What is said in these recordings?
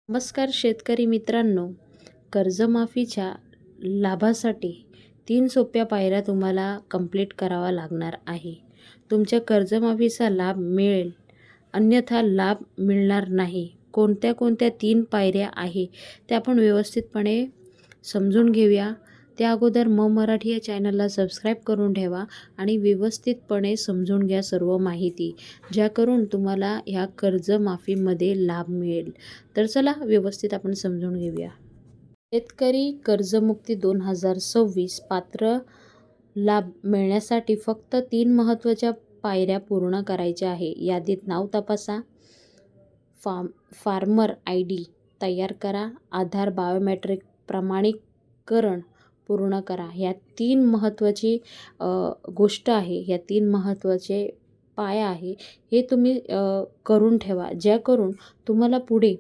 नमस्कार शेतकरी मित्रांनो, कर्जमाफीच्या लाभासाठी 3 सोप्या पायऱ्या तुम्हाला कंप्लीट करावा लागणार आहे. तुमच्या कर्जमाफीचा लाभ मिळेल, अन्यथा लाभ मिळणार नाही. कोणत्या कोणत्या 3 पायऱ्या आहे त्या आपण व्यवस्थितपणे समजून घेऊया. त्या अगोदर मराठी या चॅनलला सबस्क्राईब करून ठेवा आणि व्यवस्थितपणे समजून घ्या सर्व माहिती, ज्याकरून तुम्हाला ह्या कर्जमाफीमध्ये लाभ मिळेल. तर चला व्यवस्थित आपण समजून घेऊया. शेतकरी कर्जमुक्ती 2026 पात्र लाभ मिळण्यासाठी फक्त 3 महत्त्वाच्या पायऱ्या पूर्ण करायच्या आहे. यादीत नाव तपासा, फार्मर ID तयार करा, आधार बायोमेट्रिक प्रमाणीकरण पूर्ण करा. ह्या 3 महत्त्वाची गोष्ट आहे. ह्या 3 महत्त्वाचे पाया आहे. हे तुम्ही करून ठेवा, ज्याकरून तुम्हाला पुढे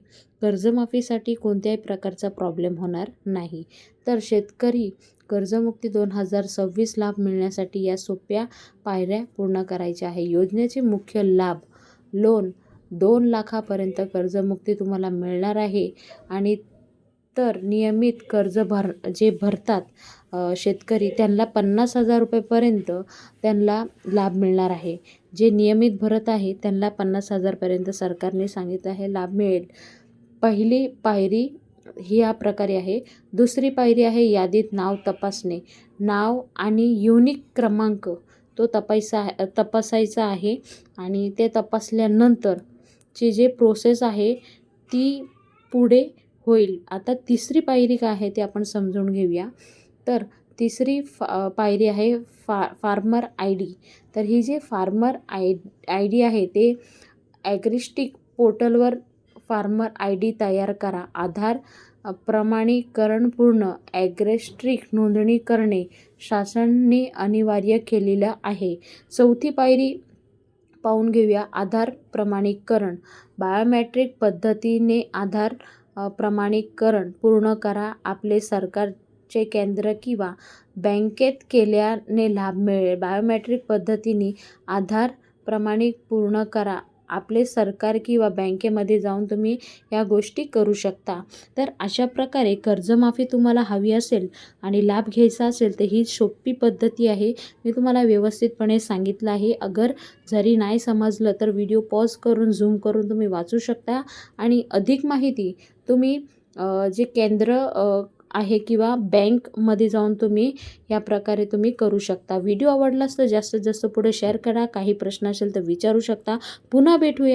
कर्जमाफीसाठी कोणत्याही प्रकारचा प्रॉब्लेम होणार नाही. तर शेतकरी कर्जमुक्ती 2026 लाभ मिळण्यासाठी या सोप्या पायऱ्या पूर्ण करायच्या आहे. योजनेचे मुख्य लाभ लोन 2 लाखापर्यंत कर्जमुक्ती तुम्हाला मिळणार आहे. आणि तर नियमित कर्ज जे भरतात शेतकरी, त्यांना 50,000 रुपयेपर्यंत त्यांना लाभ मिळणार आहे. जे नियमित भरत आहे त्यांना 50,000 पर्यंत सरकारने सांगितलं आहे लाभ मिळेल. पहिली पायरी ही या प्रकारे आहे. दुसरी पायरी आहे यादीत नाव तपासणे. नाव आणि युनिक क्रमांक तो तपासायचा आहे आणि ते तपासल्यानंतरची जे प्रोसेस आहे ती पुढे होईल. आता तिसरी पायरी काय आहे ते आपण समजून घेऊया. तर तिसरी पायरी आहे फार्मर ID. तर ही जे फार्मर ID आहे ते ॲग्रिस्टिक पोर्टलवर फार्मर ID तयार करा. आधार प्रमाणीकरण पूर्ण ॲग्रिस्टिक नोंदणी करणे शासनाने अनिवार्य केलेलं आहे. चौथी पायरी पाहून घेऊया. आधार प्रमाणीकरण बायोमेट्रिक पद्धतीने आधार प्रमाणीकरण पूर्ण करा. आपले सरकारचे केंद्र किंवा बँकेत केल्याने लाभ मिळेल. बायोमेट्रिक पद्धतीने आधार प्रमाणिक पूर्ण करा. आपले सरकार किंवा बँकेमध्ये जाऊन तुम्ही या गोष्टी करू शकता. तर अशा प्रकारे कर्जमाफी तुम्हाला हवी असेल आणि लाभ घ्यायचा असेल तर ही सोपी पद्धती आहे. मी तुम्हाला व्यवस्थितपणे सांगितलं आहे. अगर जरी नाही समजलं तर व्हिडिओ पॉज करून झूम करून तुम्ही वाचू शकता आणि अधिक माहिती तुम्ही जे केंद्र आहे किंवा बँकमध्ये जाऊन तुम्ही या प्रकारे तुम्ही करू शकता. व्हिडिओ आवडलास तर जास्तीत जास्त पुढे शेअर करा. काही प्रश्न असेल तर विचारू शकता. पुन्हा भेटूया.